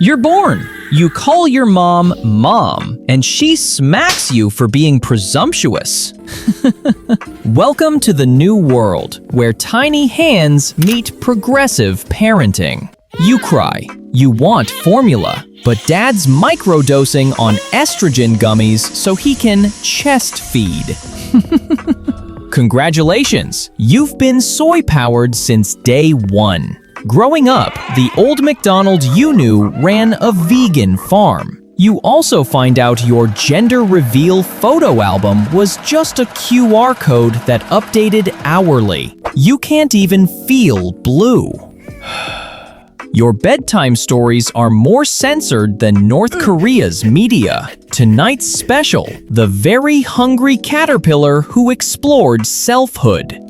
You're born. You call your mom, Mom, and she smacks you for being presumptuous. Welcome to the new world, where tiny hands meet progressive parenting. You cry. You want formula, but dad's microdosing on estrogen gummies so he can chest feed. Congratulations, you've been soy-powered since day one. Growing up, the old McDonald you knew ran a vegan farm. You also find out your gender reveal photo album was just a QR code that updated hourly. You can't even feel blue. Your bedtime stories are more censored than North Korea's media. Tonight's special, the very hungry caterpillar who explored selfhood.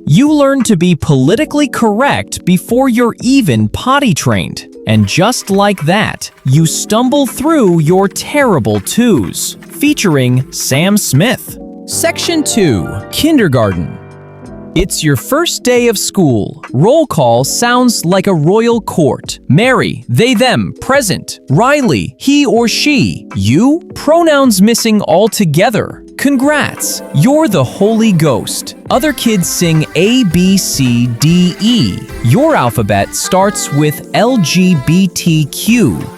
You learn to be politically correct before you're even potty trained. And just like that, you stumble through your terrible twos. Featuring Sam Smith. Section 2, Kindergarten. It's your first day of school. Roll call sounds like a royal court. Mary, they, them, present. Riley, he or she. You, pronouns missing altogether. Congrats, you're the Holy Ghost. Other kids sing A, B, C, D, E. Your alphabet starts with LGBTQ.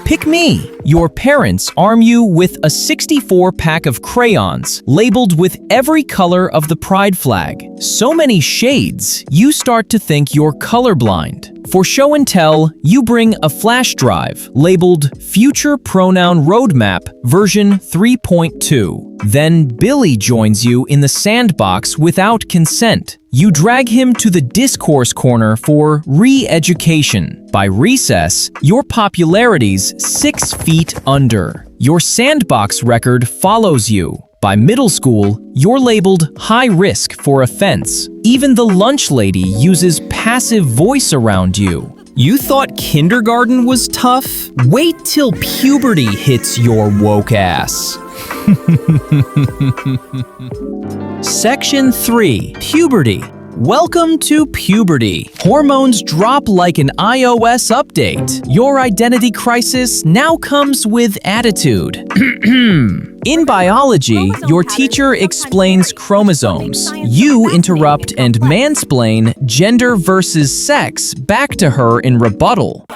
Pick me. Your parents arm you with a 64-pack of crayons, labeled with every color of the pride flag. So many shades, you start to think you're colorblind. For show and tell, you bring a flash drive labeled Future Pronoun Roadmap version 3.2. Then Billy joins you in the sandbox without consent. You drag him to the discourse corner for re-education. By recess, your popularity's 6 feet under. Your sandbox record follows you. By middle school, you're labeled high risk for offense. Even the lunch lady uses passive voice around you. You thought kindergarten was tough? Wait till puberty hits your woke ass. Section 3, Puberty. Welcome to puberty. Hormones drop like an iOS update. Your identity crisis now comes with attitude. In biology, your teacher explains chromosomes. You interrupt and mansplain gender versus sex back to her in rebuttal.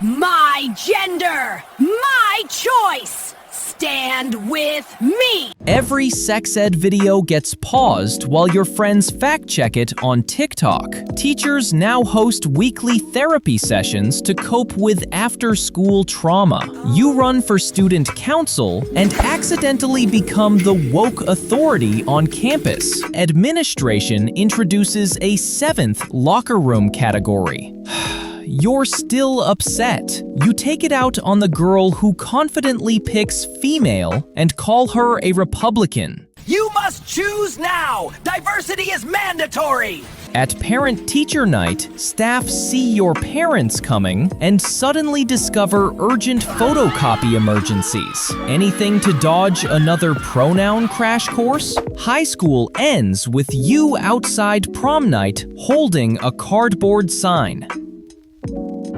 My gender, my choice. Stand with me! Every sex ed video gets paused while your friends fact-check it on TikTok. Teachers now host weekly therapy sessions to cope with after-school trauma. You run for student council and accidentally become the woke authority on campus. Administration introduces a 7th locker room category. You're still upset. You take it out on the girl who confidently picks female and call her a Republican. You must choose now! Diversity is mandatory! At parent-teacher night, staff see your parents coming and suddenly discover urgent photocopy emergencies. Anything to dodge another pronoun crash course? High school ends with you outside prom night holding a cardboard sign.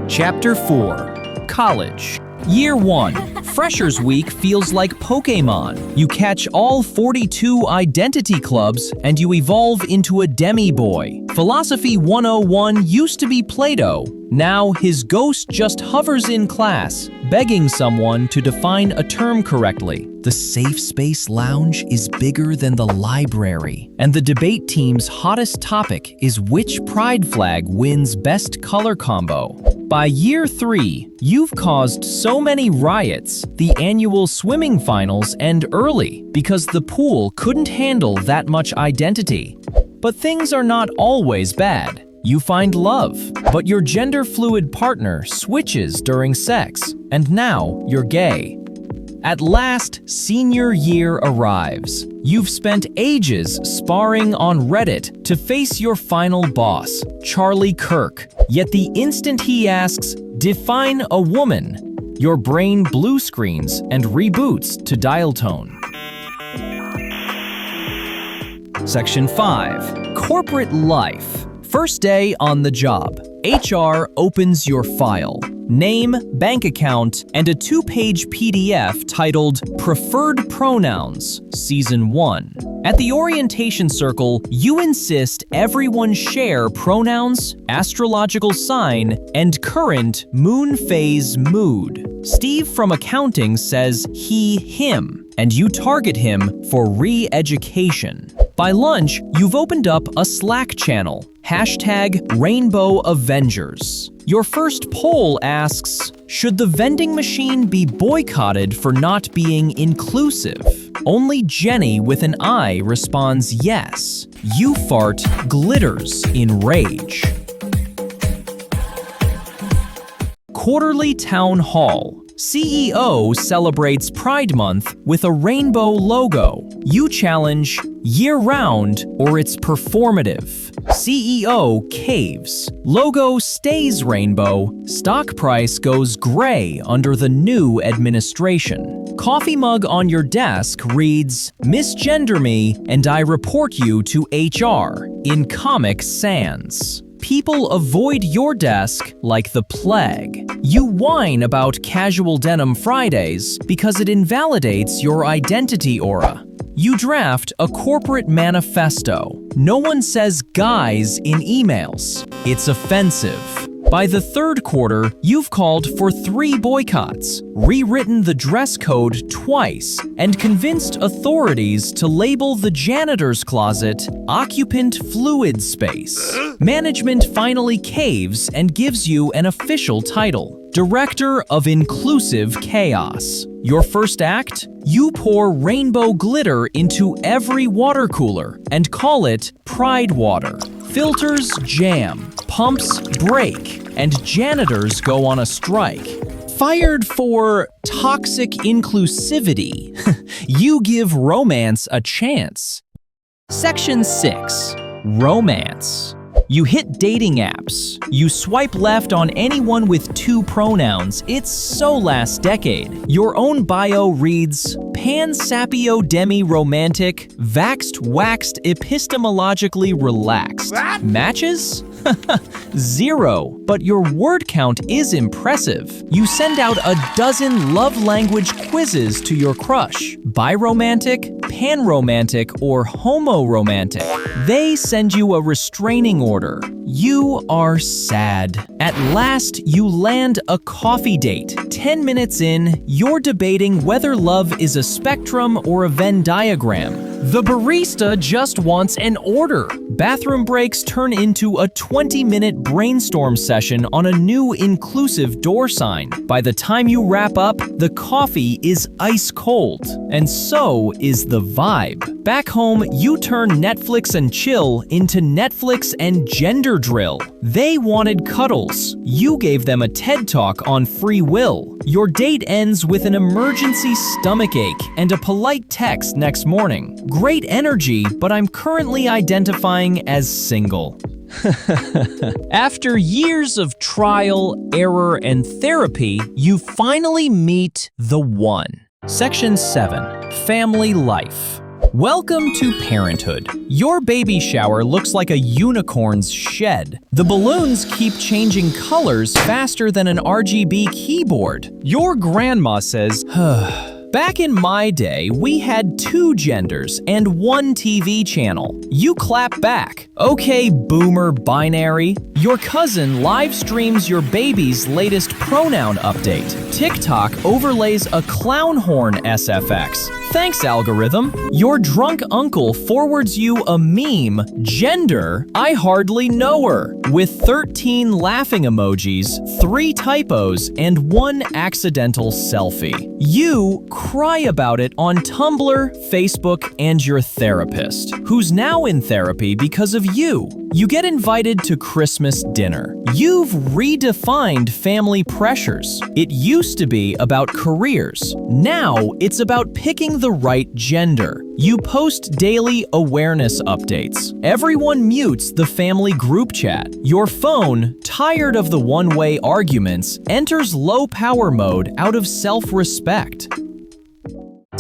Chapter 4, College. Year 1, Freshers Week feels like Pokémon. You catch all 42 identity clubs and you evolve into a demi-boy. Philosophy 101 used to be Plato. Now his ghost just hovers in class, begging someone to define a term correctly. The Safe Space Lounge is bigger than the library. And the debate team's hottest topic is which pride flag wins best color combo. By year 3, you've caused so many riots, the annual swimming finals end early because the pool couldn't handle that much identity. But things are not always bad. You find love, but your gender-fluid partner switches during sex, and now you're gay. At last, senior year arrives. You've spent ages sparring on Reddit to face your final boss, Charlie Kirk. Yet the instant he asks, "Define a woman," your brain blue screens and reboots to dial tone. Section 5, Corporate Life. First day on the job. HR opens your file. name, bank account, and a 2-page PDF titled Preferred Pronouns, Season 1. At the orientation circle, you insist everyone share pronouns, astrological sign, and current moon phase mood. Steve from accounting says he, him, and you target him for re-education. By lunch, you've opened up a Slack channel, #RainbowAvengers. Your first poll asks, should the vending machine be boycotted for not being inclusive? Only Jenny with an I responds yes. You fart glitters in rage. Quarterly Town Hall. CEO celebrates Pride Month with a rainbow logo. You challenge year-round or it's performative. CEO caves. Logo stays rainbow. Stock price goes gray under the new administration. Coffee mug on your desk reads, misgender me and I report you to HR in Comic Sans. People avoid your desk like the plague. You whine about casual denim Fridays because it invalidates your identity aura. You draft a corporate manifesto. No one says guys in emails. It's offensive. By the third quarter, you've called for 3 boycotts, rewritten the dress code twice, and convinced authorities to label the janitor's closet occupant fluid space. Management finally caves and gives you an official title, Director of Inclusive Chaos. Your first act? You pour rainbow glitter into every water cooler and call it Pride Water. Filters jam, pumps break, and janitors go on a strike. Fired for toxic inclusivity. You give romance a chance. Section 6. Romance. You hit dating apps. You swipe left on anyone with 2 pronouns. It's so last decade. Your own bio reads, pan-sapio demi-romantic, vaxxed, waxed, epistemologically relaxed. What? Matches? 0, but your word count is impressive. You send out a dozen love language quizzes to your crush. Biromantic, panromantic, or homoromantic. They send you a restraining order. You are sad. At last, you land a coffee date. 10 minutes in, you're debating whether love is a spectrum or a Venn diagram. The barista just wants an order. Bathroom breaks turn into a 20-minute brainstorm session on a new inclusive door sign. By the time you wrap up, the coffee is ice cold, and so is the vibe. Back home, you turn Netflix and chill into Netflix and gender drill. They wanted cuddles. You gave them a TED Talk on free will. Your date ends with an emergency stomachache and a polite text next morning. Great energy, but I'm currently identifying as single. After years of trial, error, and therapy, you finally meet the one. Section 7. Family Life. Welcome to parenthood. Your baby shower looks like a unicorn's shed. The balloons keep changing colors faster than an RGB keyboard. Your grandma says, back in my day, we had 2 genders and 1 TV channel. You clap back. Okay, boomer binary. Your cousin live streams your baby's latest pronoun update. TikTok overlays a clown horn SFX. Thanks, algorithm. Your drunk uncle forwards you a meme, gender, I hardly know her, with 13 laughing emojis, 3 typos, and 1 accidental selfie. You cry about it on Tumblr, Facebook, and your therapist, who's now in therapy because of you. You get invited to Christmas dinner. You've redefined family pressures. It used to be about careers. Now it's about picking the right gender. You post daily awareness updates. Everyone mutes the family group chat. Your phone, tired of the one-way arguments, enters low power mode out of self-respect.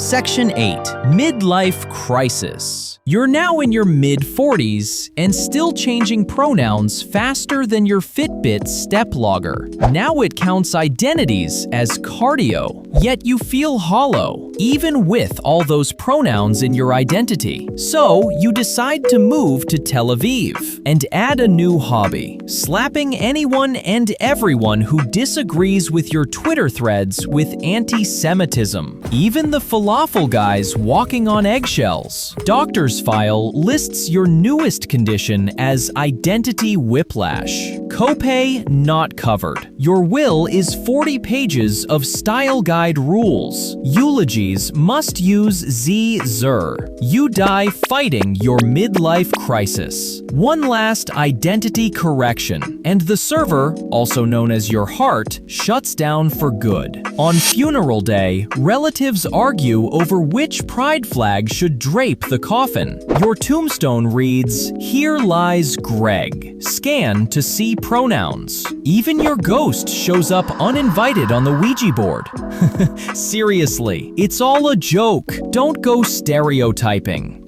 Section 8. Midlife Crisis. You're now in your mid-40s and still changing pronouns faster than your Fitbit step logger. Now it counts identities as cardio, yet you feel hollow, even with all those pronouns in your identity. So you decide to move to Tel Aviv and add a new hobby, slapping anyone and everyone who disagrees with your Twitter threads with anti-Semitism. Even the falafel guys walking on eggshells. Doctor's File lists your newest condition as identity whiplash. Copay not covered. Your will is 40 pages of style guide rules. Eulogies must use Z-Zer. You die fighting your midlife crisis. One last identity correction, and the server, also known as your heart, shuts down for good. On funeral day, relatives argue over which pride flag should drape the coffin. Your tombstone reads, "Here lies Greg." Scan to see pronouns. Even your ghost shows up uninvited on the Ouija board. Seriously, it's all a joke. Don't go stereotyping.